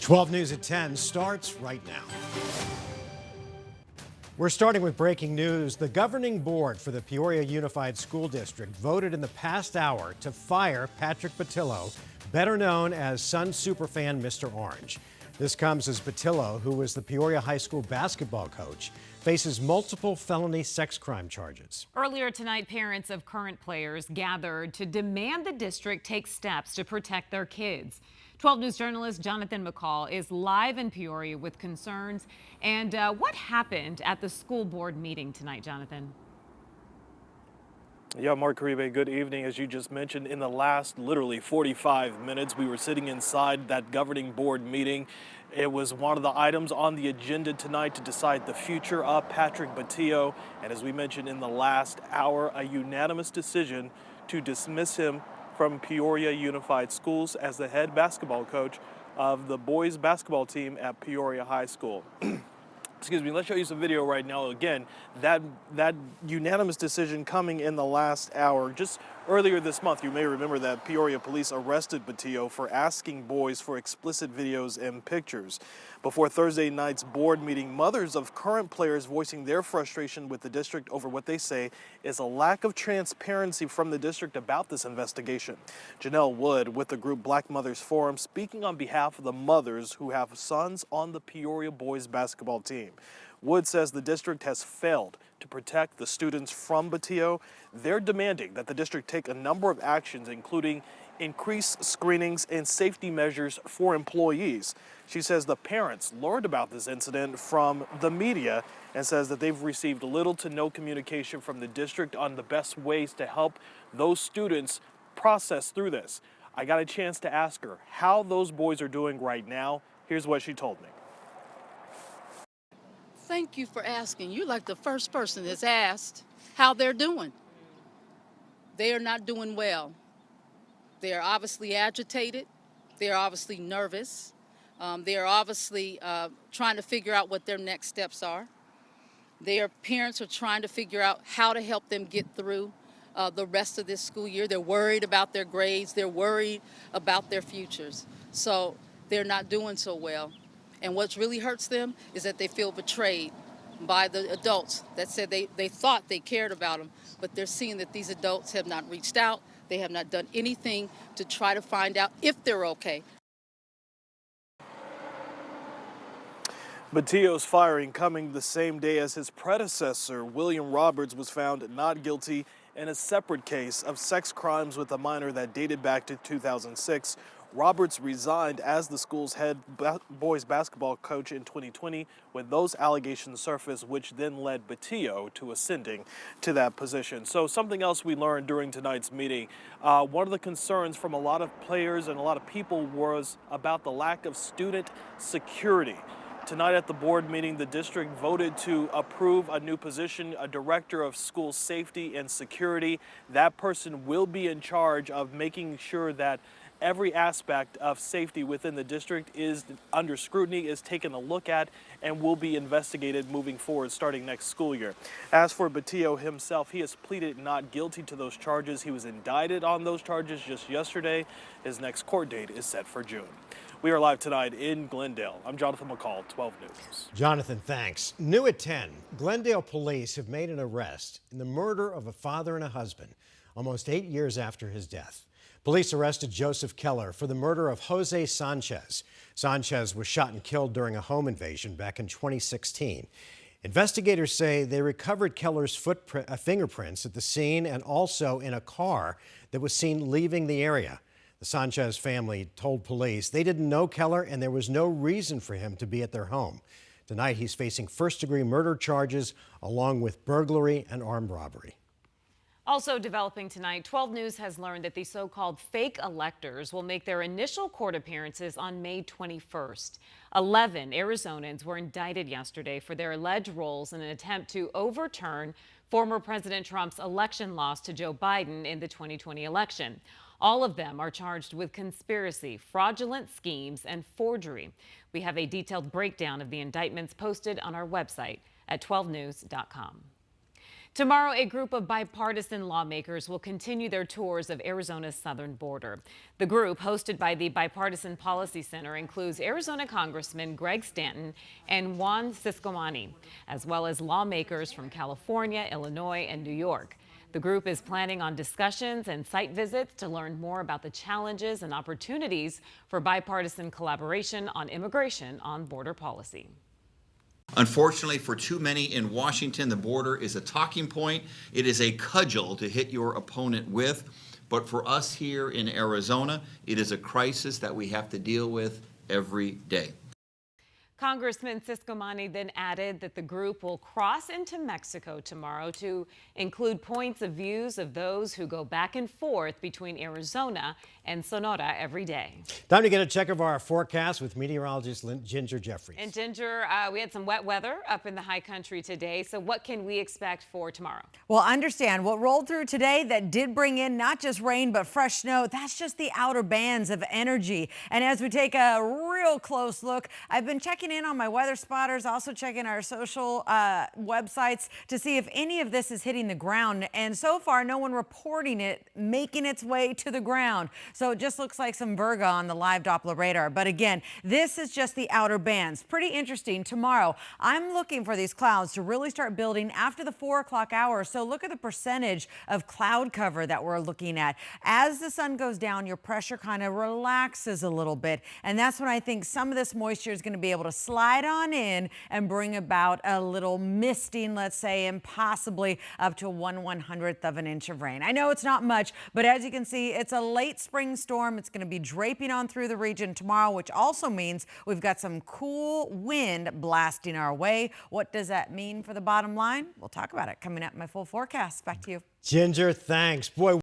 12 News at 10 starts right now. We're starting with breaking news. The governing board for the Peoria Unified School District voted in the past hour to fire Patrick Batio, better known as Sun superfan Mr. Orange. This comes as Batio, who was the Peoria High School basketball coach, faces multiple felony sex crime charges. Earlier tonight, parents of current players gathered to demand the district take steps to protect their kids. 12 News journalist Jonathan McCall is live in Peoria with concerns. And what happened at the school board meeting tonight, Jonathan? Yeah, Mark Caribe, good evening. As you just mentioned, in the last literally 45 minutes, we were sitting inside that governing board meeting. It was one of the items on the agenda tonight to decide the future of Patrick Batio. And as we mentioned in the last hour, a unanimous decision to dismiss him from Peoria Unified Schools as the head basketball coach of the boys basketball team at Peoria High School. Excuse me, let's show you some video right now. Again, that unanimous decision coming in the last hour. Just earlier this month, you may remember that Peoria police arrested Batio for asking boys for explicit videos and pictures. Before Thursday night's board meeting, mothers of current players voicing their frustration with the district over what they say is a lack of transparency from the district about this investigation. Janelle Wood with the group Black Mothers Forum speaking on behalf of the mothers who have sons on the Peoria boys basketball team. Wood says the district has failed to protect the students from Batio. They're demanding that the district take a number of actions, including increased screenings and safety measures for employees. She says the parents learned about this incident from the media and says that they've received little to no communication from the district on the best ways to help those students process through this. I got a chance to ask her how those boys are doing right now. Here's what she told me. Thank you for asking. You're like the first person that's asked how they're doing. They are not doing well. They are obviously agitated. They are obviously nervous. They are obviously trying to figure out what their next steps are. Their parents are trying to figure out how to help them get through the rest of this school year. They're worried about their grades. They're worried about their futures. So they're not doing so well. And what really hurts them is that they feel betrayed by the adults that said they thought they cared about them, but they're seeing that these adults have not reached out. They have not done anything to try to find out if they're okay. Batio's firing coming the same day as his predecessor, William Roberts, was found not guilty in a separate case of sex crimes with a minor that dated back to 2006. Roberts resigned as the school's head boys basketball coach in 2020 when those allegations surfaced, which then led Batio to ascending to that position. So something else we learned during tonight's meeting, one of the concerns from a lot of players and a lot of people was about the lack of student security. Tonight at the board meeting, the district voted to approve a new position, a director of school safety and security. That person will be in charge of making sure that every aspect of safety within the district is under scrutiny, is taken a look at, and will be investigated moving forward starting next school year. As for Batio himself, he has pleaded not guilty to those charges. He was indicted on those charges just yesterday. His next court date is set for June. We are live tonight in Glendale. I'm Jonathan McCall, 12 News. Jonathan, thanks. New at 10, Glendale police have made an arrest in the murder of a father and a husband almost 8 years after his death. Police arrested Joseph Keller for the murder of Jose Sanchez. Sanchez was shot and killed during a home invasion back in 2016. Investigators say they recovered Keller's fingerprints at the scene and also in a car that was seen leaving the area. The Sanchez family told police they didn't know Keller and there was no reason for him to be at their home. Tonight, he's facing first-degree murder charges along with burglary and armed robbery. Also developing tonight, 12 News has learned that the so-called fake electors will make their initial court appearances on May 21st. 11 Arizonans were indicted yesterday for their alleged roles in an attempt to overturn former President Trump's election loss to Joe Biden in the 2020 election. All of them are charged with conspiracy, fraudulent schemes, and forgery. We have a detailed breakdown of the indictments posted on our website at 12news.com. Tomorrow, a group of bipartisan lawmakers will continue their tours of Arizona's southern border. The group, hosted by the Bipartisan Policy Center, includes Arizona Congressman Greg Stanton and Juan Ciscomani, as well as lawmakers from California, Illinois, and New York. The group is planning on discussions and site visits to learn more about the challenges and opportunities for bipartisan collaboration on immigration on border policy. Unfortunately, for too many in Washington, the border is a talking point. It is a cudgel to hit your opponent with. But for us here in Arizona, it is a crisis that we have to deal with every day. Congressman Ciscomani then added that the group will cross into Mexico tomorrow to include points of views of those who go back and forth between Arizona and Sonora every day. Time to get a check of our forecast with meteorologist Ginger Jeffries. And Ginger, we had some wet weather up in the high country today. So what can we expect for tomorrow? Well, understand what rolled through today that did bring in not just rain, but fresh snow. That's just the outer bands of energy. And as we take a real close look, I've been checking in on my weather spotters, also checking our social websites to see if any of this is hitting the ground. And so far, no one reporting it making its way to the ground. So it just looks like some Virga on the live Doppler radar. But again, this is just the outer bands. Pretty interesting. Tomorrow, I'm looking for these clouds to really start building after the 4 o'clock hour. So look at the percentage of cloud cover that we're looking at. As the sun goes down, your pressure kind of relaxes a little bit. And that's when I think some of this moisture is going to be able to slide on in and bring about a little misting, let's say, and possibly up to 1/100th of an inch of rain. I know it's not much, but as you can see, it's a late spring storm. It's going to be draping on through the region tomorrow, which also means we've got some cool wind blasting our way. What does that mean for the bottom line? We'll talk about it coming up in my full forecast. Back to you. Ginger, thanks. Boy.